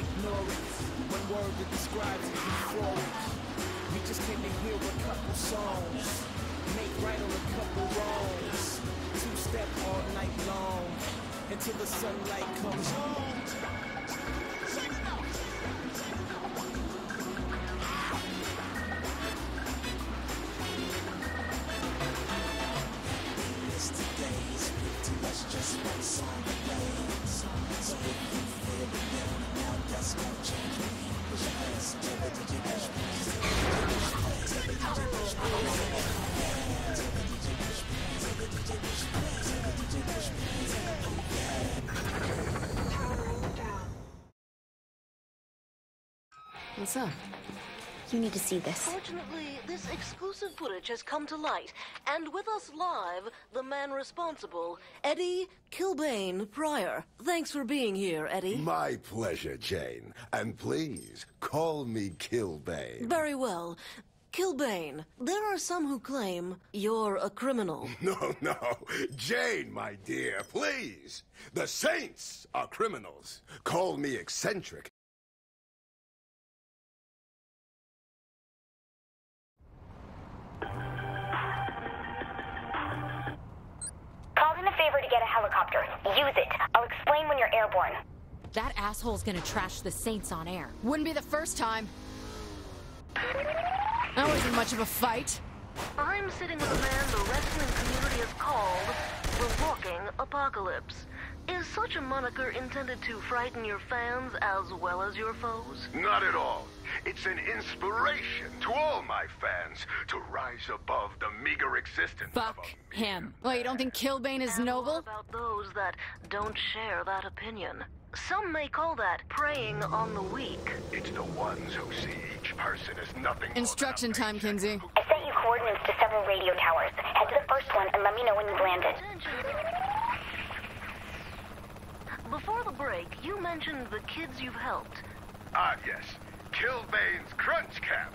ignore it. One word that describes it before it. We just came to hear a couple songs, make right on a couple wrongs. Two-step all night long until the sunlight comes on. Yesterday's pretty much just one song away. So if you feel it now that's gonna change me. Push your hands to the DJ push please. To the DJ push please. To the DJ push please. To the DJ push please. To the DJ push please. What's up? You need to see this. Fortunately, this exclusive footage has come to light, and with us live, the man responsible, Eddie " KillBeyn" Pryor. Thanks for being here, Eddie. My pleasure, Jane. And please, call me KillBeyn. Very well. KillBeyn, there are some who claim you're a criminal. No. Jane, my dear, please. The saints are criminals. Call me eccentric. Call in a favor to get a helicopter. Use it. I'll explain when you're airborne. That asshole's gonna trash the Saints on air. Wouldn't be the first time. That wasn't much of a fight. I'm sitting with a man the wrestling community has called the Walking Apocalypse. Is such a moniker intended to frighten your fans as well as your foes? Not at all. It's an inspiration to all my fans to rise above the meager existence of Fuck him. Well, you don't think KillBeyn is And noble? what about those that don't share that opinion? Some may call that preying on the weak. It's the ones who see each person as nothing. Instruction time, Kinsey. I sent you coordinates to several radio towers. Head to the first one and let me know when you've landed. Before the break, you mentioned the kids you've helped. Ah, yes. KillBeyn's Crunch Camp.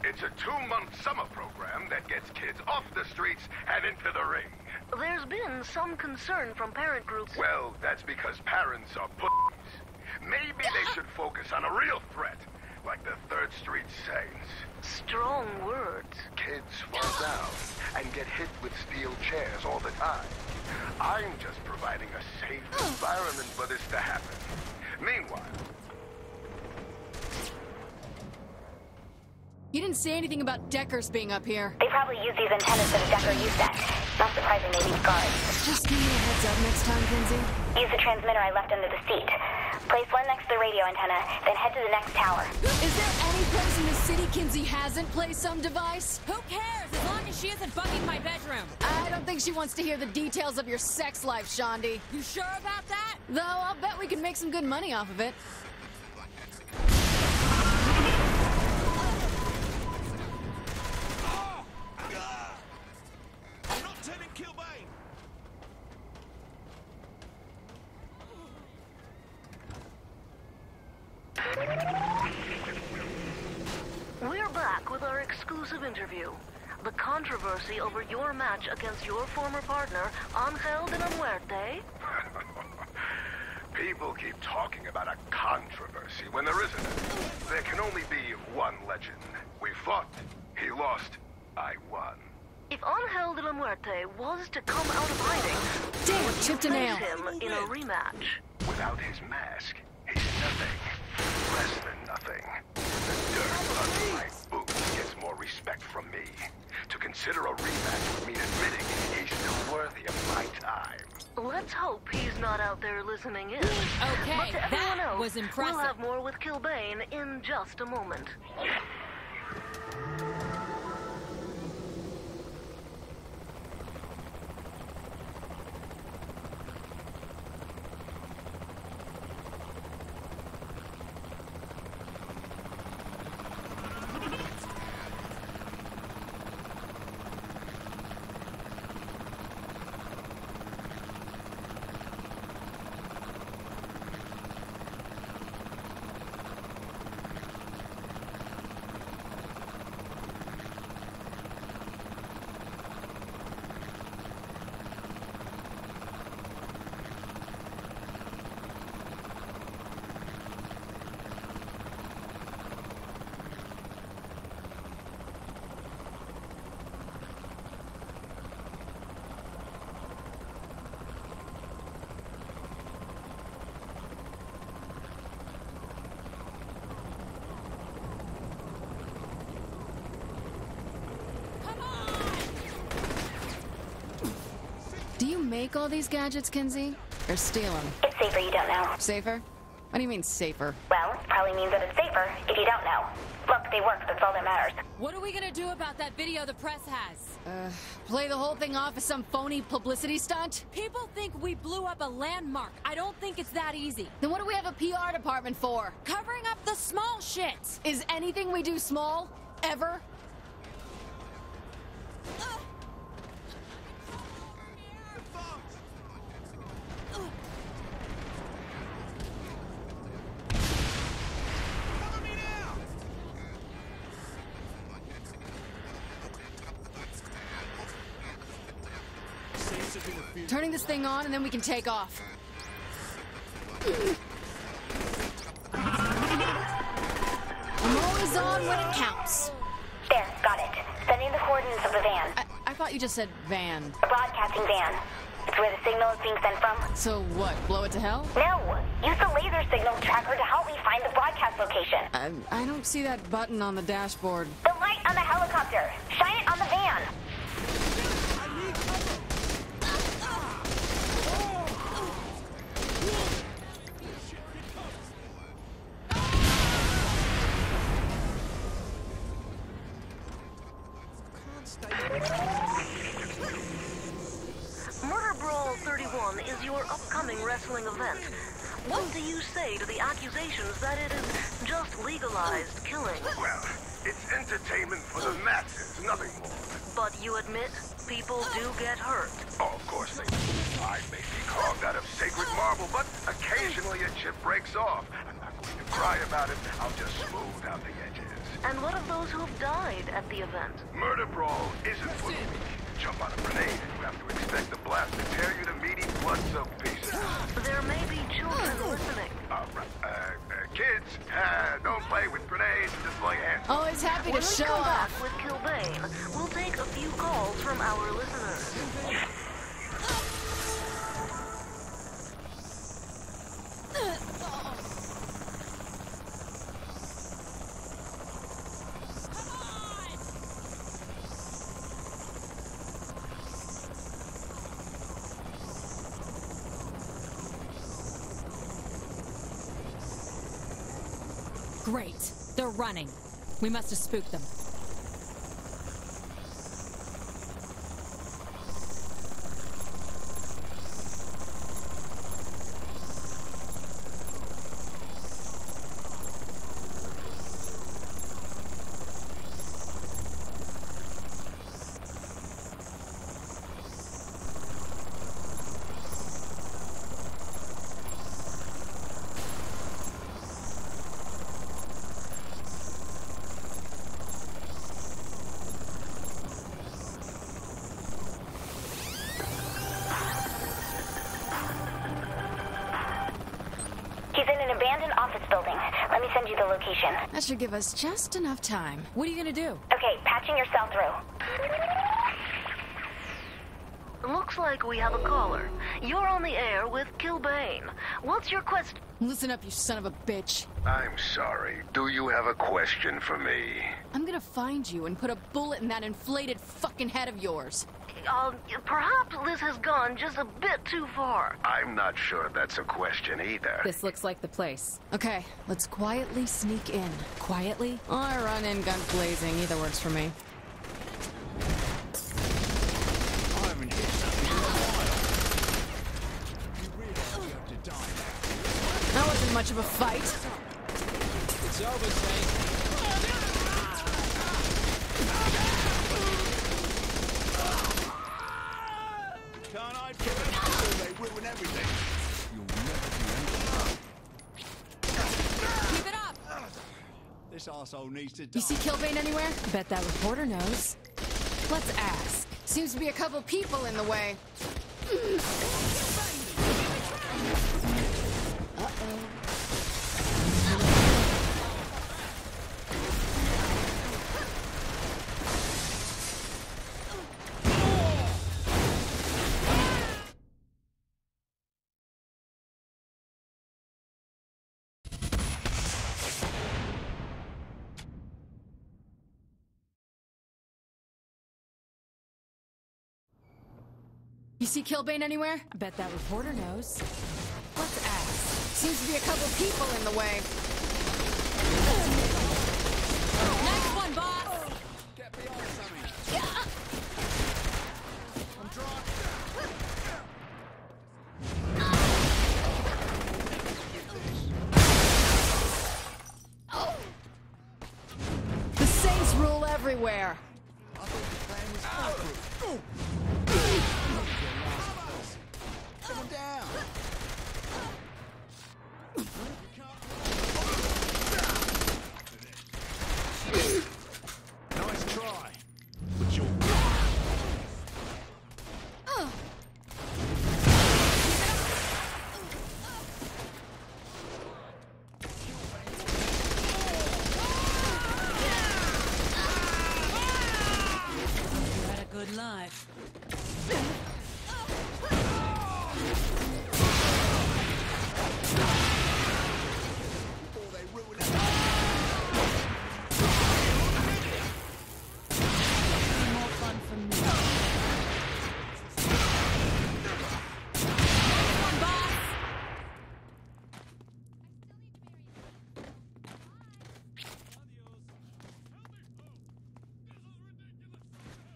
It's a 2-month summer program that gets kids off the streets and into the ring. There's been some concern from parent groups. Well, that's because parents are pussies. Maybe they should focus on a real threat, like the 3rd Street Saints. Strong words. Kids fall down and get hit with steel chairs all the time. I'm just providing a safe environment for this to happen. Meanwhile... You didn't say anything about Deckers being up here. They probably use these antennas that a Decker used at. Not surprising they leave guards. Just give me a heads up next time, Kinsey. Use the transmitter I left under the seat. Place one next to the radio antenna, then head to the next tower. Is there any place in the city Kinsey hasn't placed some device? Who cares, as long as she isn't bugging my bedroom? I don't think she wants to hear the details of your sex life, Shaundi. You sure about that? Though I'll bet we can make some good money off of it. Lieutenant KillBeyn. We're back with our exclusive interview. The controversy over your match against your former partner, Angel de la Muerte. People keep talking about a controversy when there isn't. There can only be one legend. We fought. He lost. I won. If Angel de la Muerte was to come out of hiding, Damn, would you chipped a nail. face him in a rematch? Without his mask, he's nothing. Less than nothing. The dirt under my boots gets more respect from me. To consider a rematch would mean admitting he's still worthy of my time. Let's hope he's not out there listening in. Okay, But to everyone that else, was impressive. we'll have more with KillBeyn in just a moment. make all these gadgets, Kinsey? Or steal them? It's safer you don't know. Safer? What do you mean, safer? Well, it probably means that it's safer if you don't know. Look, they work, that's all that matters. What are we gonna do about that video the press has? Play the whole thing off as some phony publicity stunt? People think we blew up a landmark. I don't think it's that easy. Then what do we have a PR department for? Covering up the small shit. Is anything we do small? Ever? Turning this thing on and then we can take off. I'm always on when it counts. There, got it. Sending the coordinates of the van. I thought you just said van. A broadcasting van. It's where the signal is being sent from. So what, blow it to hell? No! Use the laser signal tracker to help me find the broadcast location. I don't see that button on the dashboard. The light on the helicopter. Shine it on the van. Murder Brawl 31 is your upcoming wrestling event. What do you say to the accusations that it is just legalized killing? Well, it's entertainment for the masses, nothing more. But you admit people do get hurt. Oh, of course they do. I may be carved out of sacred marble, but occasionally a chip breaks off. I'm not going to cry about it. I'll just smooth out the edges. And what of those who have died at the event? Murder Brawl isn't for the weak. Jump on a grenade and you have to expect the blast to tear you to meaty blood-soaked pieces. There may be children listening. Kids, don't play with grenades, just play hands. Always happy When to we show come back off. with КиллБейн, we'll take a few calls from our listeners. Great. They're running. We must have spooked them. He's in an abandoned office building. Let me send you the location. That should give us just enough time. What are you gonna do? Okay, patching your cell through. Looks like we have a caller. You're on the air with КиллБейн. What's your question? Listen up, you son of a bitch. I'm sorry. Do you have a question for me? I'm gonna find you and put a bullet in that inflated fucking head of yours. Perhaps this has gone just a bit too far. I'm not sure that's a question either. This looks like the place. Okay, let's quietly sneak in. Quietly? Or run in guns blazing, either works for me. I haven't hit something in a while. You realise you have to die now. That wasn't much of a fight. It's over, Snake. Can't hide from it before they ruin everything. You'll never do anything. Keep it up! This arsehole needs to die. You see ＫillBейn anywhere? Bet that reporter knows. Let's ask. Seems to be a couple people in the way. You see KillBейn anywhere? I bet that reporter knows. Let's ask. Seems to be a couple people in the way. Nice one, boss! Get behind something. I'm trying. The Saints rule everywhere. I thought the plan was foolproof. Come down. Nice try. But you're... You had a good life. Before they ruin it. More fun for me. One, boss!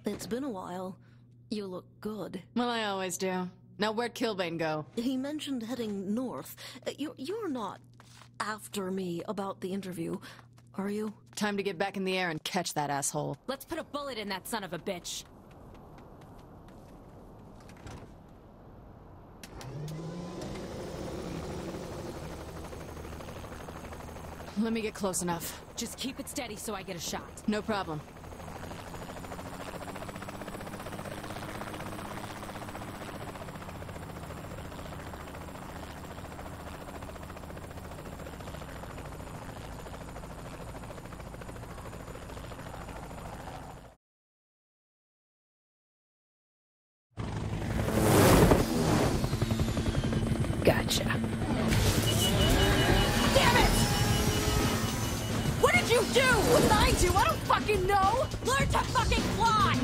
It's been a while. You look good. Well, I always do. Now, where'd KillBейn go? He mentioned heading north. You're not after me about the interview, are you? Time to get back in the air and catch that asshole. Let's put a bullet in that son of a bitch. Let me get close enough. Just keep it steady so I get a shot. No problem. Gotcha. Damn it! What did you do? What did I do? I don't fucking know! Learn to fucking fly!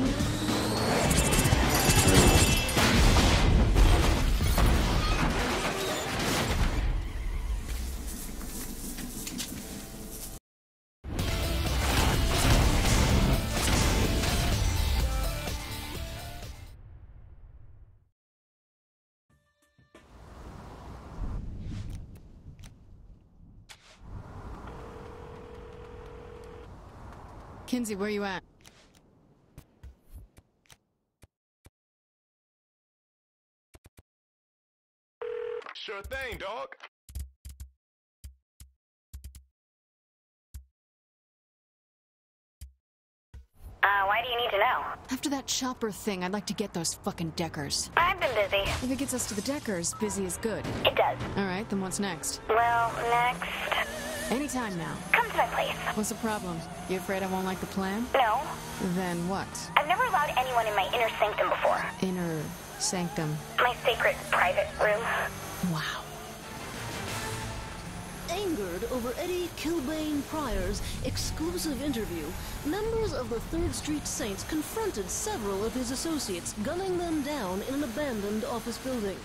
Kinsey, where you at? Sure thing, dog. Why do you need to know? After that chopper thing, I'd like to get those fucking Deckers. I've been busy. If it gets us to the Deckers, busy is good. It does. Alright, then what's next? Well, next... Anytime now. Come to my place. What's the problem? You afraid I won't like the plan? No. Then what? I've never allowed anyone in my inner sanctum before. Inner sanctum. My sacred private room. Wow. Angered over Eddie KillBейn Pryor's exclusive interview, members of the 3rd Street Saints confronted several of his associates, gunning them down in an abandoned office building.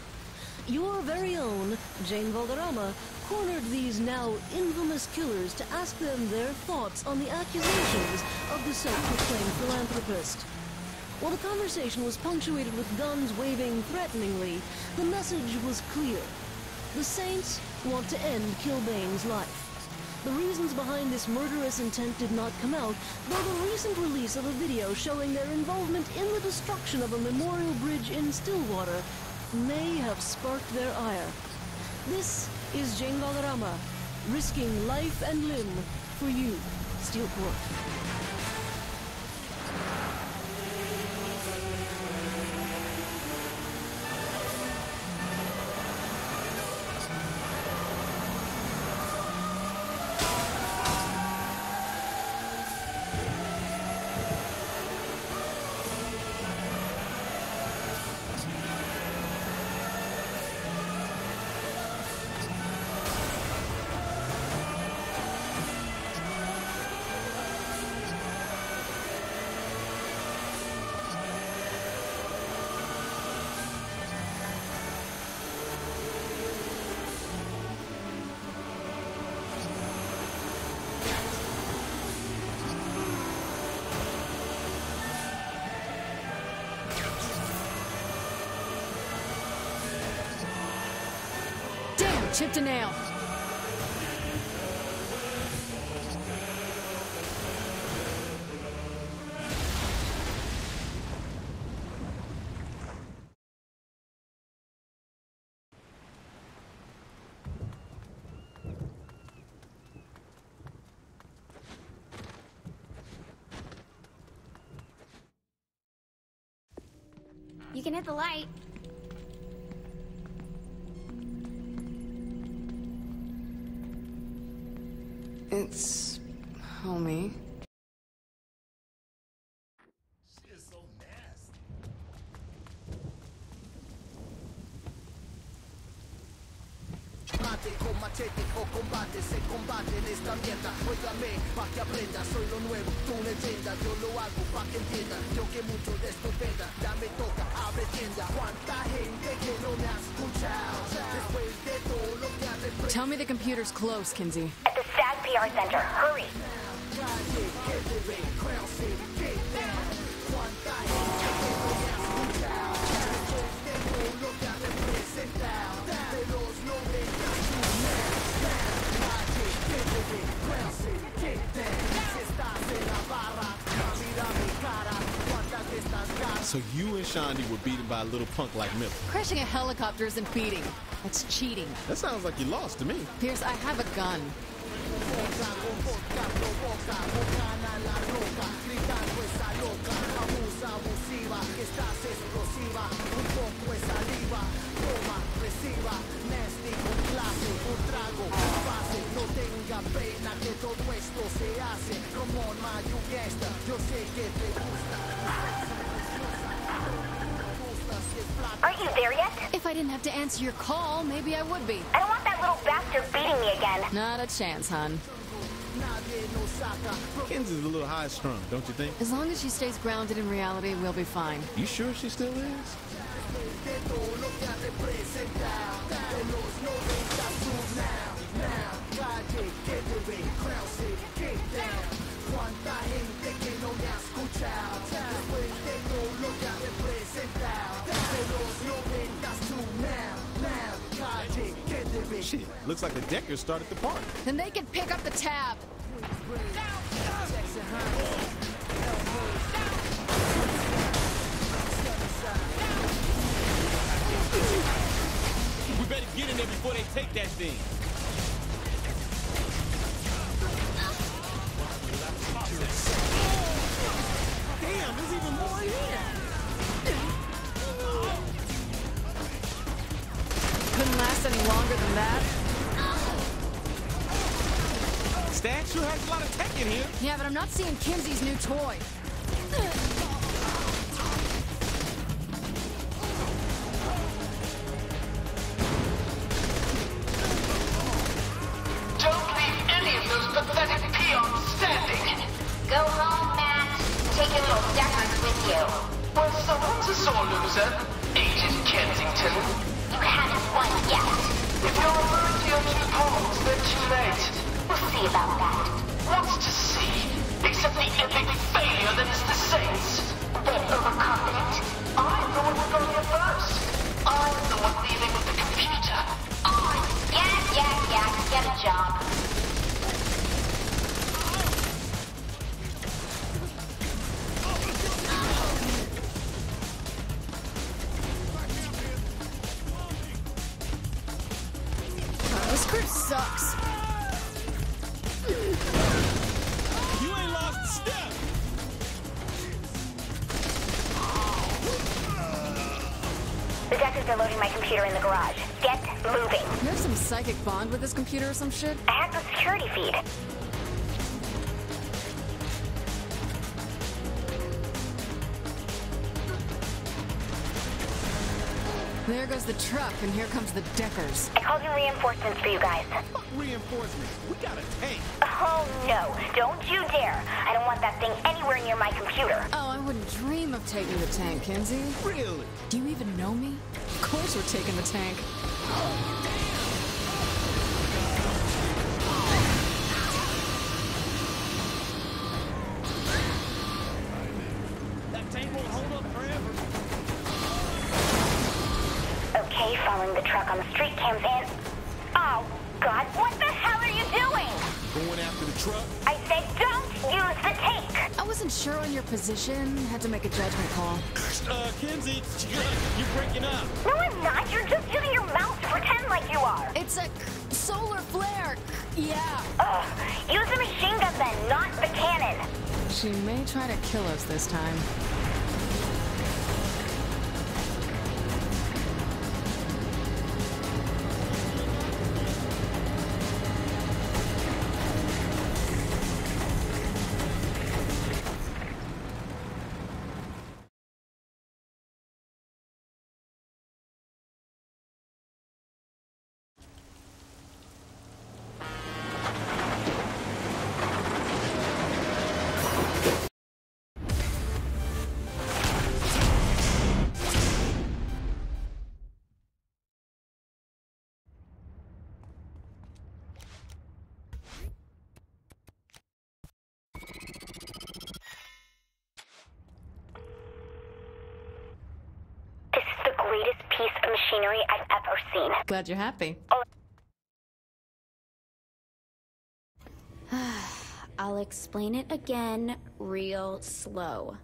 Your very own Jane Valderrama cornered these now infamous killers to ask them their thoughts on the accusations of the self-proclaimed philanthropist. While the conversation was punctuated with guns waving threateningly, the message was clear. The Saints want to end KillBейn's life. The reasons behind this murderous intent did not come out, though the recent release of a video showing their involvement in the destruction of a memorial bridge in Stillwater may have sparked their ire. This is Jane Valderrama, risking life and limb for you, Steelport. chipped a nail. You can hit the light. It's... homie. She is so nasty. Mate con machete o combate, se combate en esta mierda. Óigame, pa' que aprenda, soy lo nuevo, tu leyenda. Yo lo hago pa' que entienda, yo que mucho de esto venda. Ya me toca, abre tienda. Cuánta gente que no me ha escuchado. Después de todo lo que ha representado. Tell me the computer's close, Kinsey. At the STAG PR Center. Hurry. Calle, que te ve, Crown City, get down. Cuánta gente que no me ha escuchado. Después de todo lo que ha representado. De los 90 to now. Calle, que te ve, Crown City, get down. Si estás en la barra, mira mi cara. Cuántas de estas ganas. So you and Shandi were beaten by a little punk like Miller. Crashing a helicopter isn't beating. That's cheating. That sounds like you lost to me. Pierce, I have a gun. Aren't you there yet? If I didn't have to answer your call, maybe I would be. I don't want that little bastard beating me again. Not a chance, hon. Kenzie's a little high strung, don't you think? As long as she stays grounded in reality, we'll be fine. You sure she still is? Shit, looks like the Deckers started the party. Then they can pick up the tab. We better get in there before they take that thing. Damn, there's even more in here. Couldn't last any longer than that. Stan sure has a lot of tech in here. Yeah, but I'm not seeing Kinsey's new toy. Don't leave any of those pathetic peons standing. Go home, Matt. Take your little deckers with you. Well, someone's a sore loser, Agent Kensington. You haven't won yet. If you're referring to your two pawns, then too late. We'll see about that. What's to see? Except the epic failure that is the Saints. They're overconfident. I'm the one who got here first. I'm the one leaving with the computer. Yeah. Get a job. This crew sucks. You ain't lost a step. The Deckers are loading my computer in the garage. Get moving. You have some psychic bond with this computer or some shit? I hacked the security feed. There goes the truck, and here comes the Deckers. I called in reinforcements for you guys. Fuck reinforcements. We got a tank. Oh, no. Don't you dare. I don't want that thing anywhere near my computer. Oh, I wouldn't dream of taking the tank, Kinsey. Really? Do you even know me? Of course we're taking the tank. That tank won't hold up forever. Okay, following the truck on the street cams in. Oh, truck. I said don't use the tank! I wasn't sure on your position. Had to make a judgment call. Kenzie, you're breaking up. No, I'm not. You're just using your mouth to pretend like you are. It's a solar flare. Yeah. Ugh. Use the machine gun then, not the cannon. She may try to kill us this time. Greatest piece of machinery I've ever seen. Glad you're happy. I'll explain it again real slow.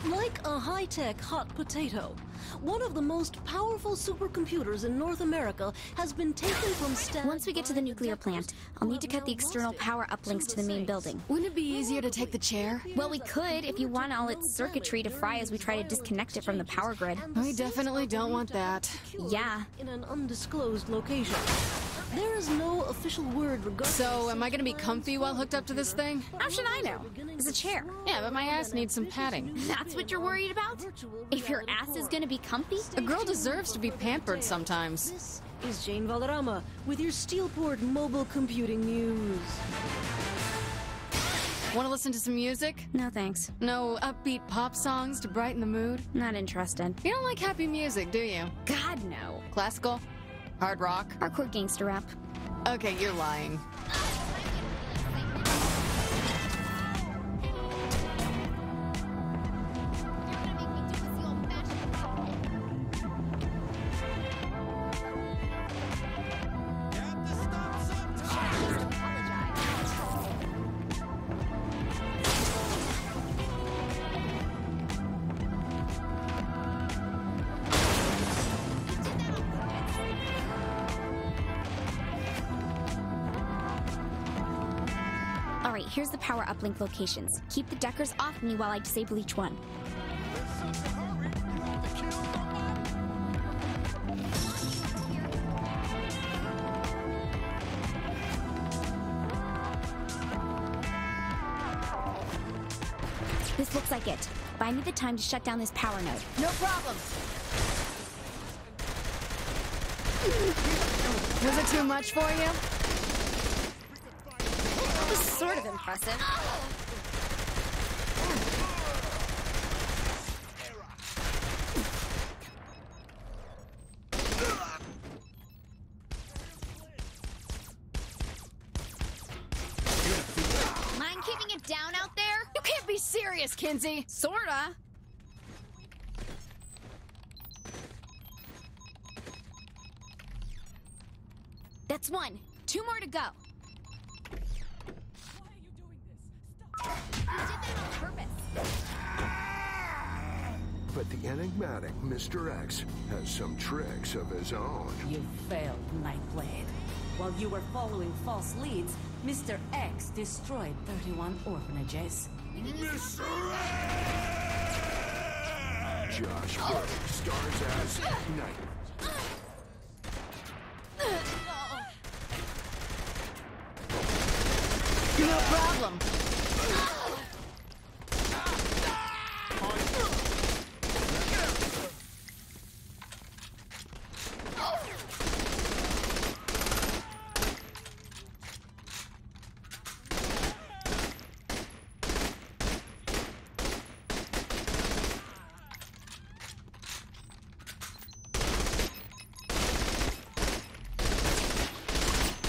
Like a high-tech hot potato, one of the most powerful supercomputers in North America has been taken from standby. Once we get to the nuclear plant, I'll need to cut the external power uplinks to the main building. Wouldn't it be easier to take the chair? Well, we could if you want all its circuitry to fry as we try to disconnect it from the power grid. We definitely don't want that. Yeah. In an undisclosed location. There is no official word regarding. So, am I gonna be comfy while hooked up to this thing? How should I know? It's a chair. Yeah, but my ass needs some padding. That's what you're worried about? If your ass is gonna be comfy? A girl deserves to be pampered sometimes. This is Jane Valderrama with your Steelport mobile computing news. Want to listen to some music? No thanks. No upbeat pop songs to brighten the mood? Not interested. You don't like happy music, do you? God, no. Classical? Hard rock? Hardcore gangster rap. Okay, you're lying. Alright, here's the power uplink locations. Keep the deckers off me while I disable each one. This looks like it. Buy me the time to shut down this power node. No problem. Was it too much for you? That was sort of impressive. Mind keeping it down out there? You can't be serious, Kinsey. Sorta. That's one. 2 more to go. You did that on purpose. But the enigmatic Mr. X has some tricks of his own. You failed, Nightblade. While you were following false leads, Mr. X destroyed 31 orphanages. Mr. X! Josh Burke stars as Knight. No problem.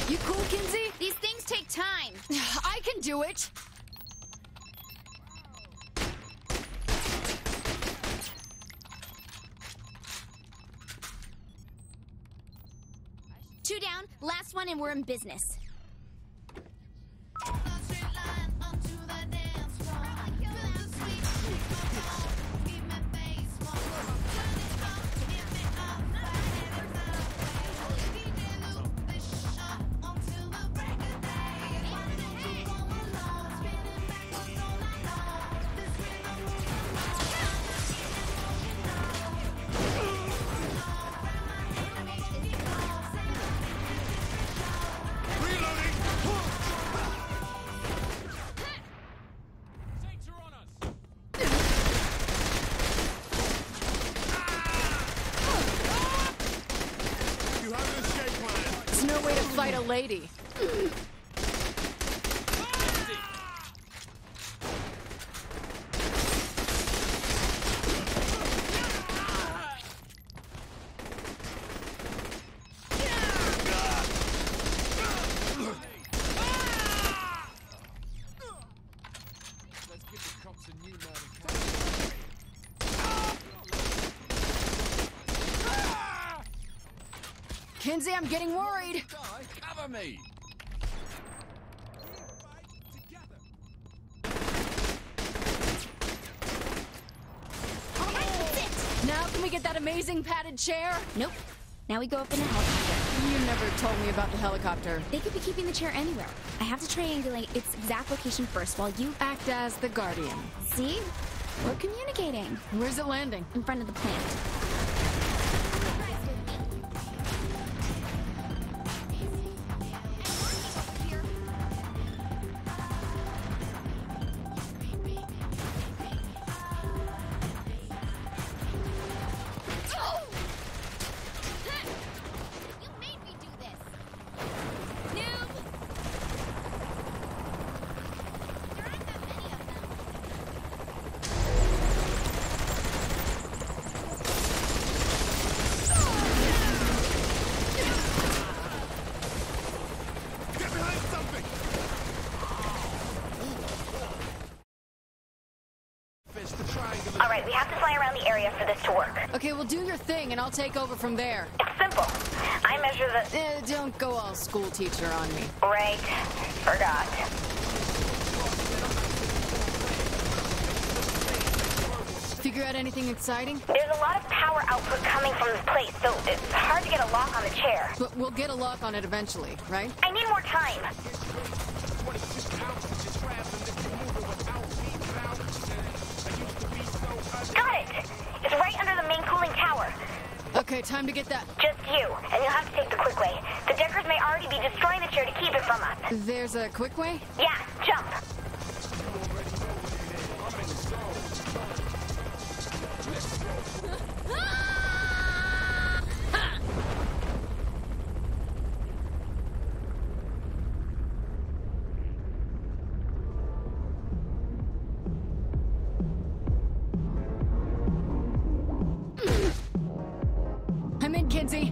You cool, Kinsey? These things take time. I can do it. 2 down, last one, and we're in business. Fight a lady. Kinsey, I'm getting worried. Cover me. Now can we get that amazing padded chair? Nope. Now we go up in a helicopter. You never told me about the helicopter. They could be keeping the chair anywhere. I have to triangulate its exact location first while you act as the guardian. See? We're communicating. Where's it landing? In front of the plant. Alright, we have to fly around the area for this to work. Okay, well do your thing and I'll take over from there. It's simple. I measure the... don't go all school teacher on me. Right. Forgot. Figure out anything exciting? There's a lot of power output coming from this place, so it's hard to get a lock on the chair. But we'll get a lock on it eventually, right? I need more time. Got it! It's right under the main cooling tower. Okay, time to get that. Just you, and you'll have to take the quick way. The Deckers may already be destroying the chair to keep it from us. There's a quick way? Yeah, jump.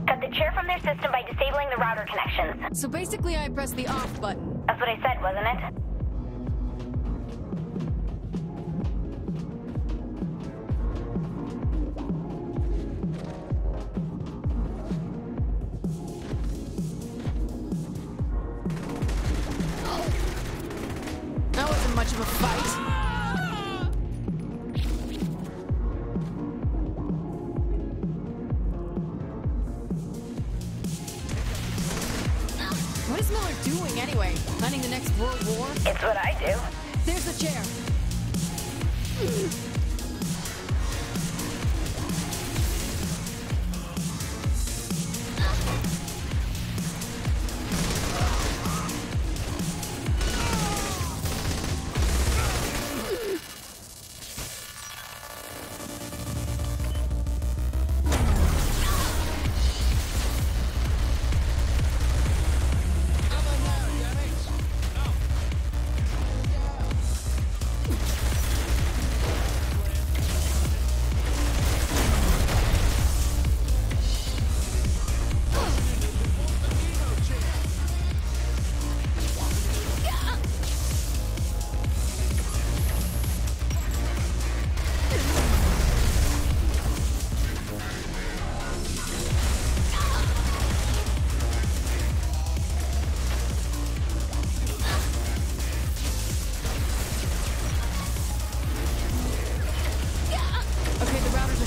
Cut the chair from their system by disabling the router connections. So basically I press the off button. That's what I said, wasn't it? That wasn't much of a fight. What is Miller doing anyway? Planning the next World War? It's what I do. There's the chair.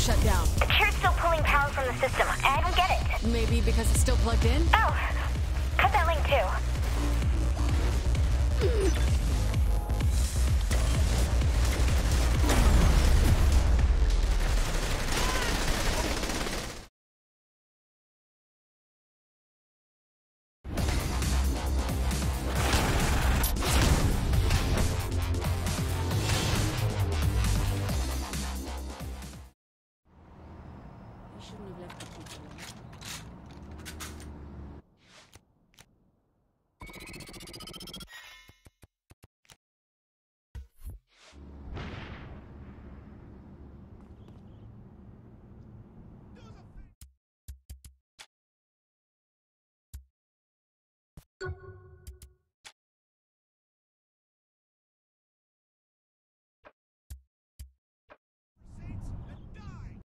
shut down? The cure's still pulling power from the system. I don't get it. Maybe because it's still plugged in? Oh, cut that link too. I shouldn't have left the people alone.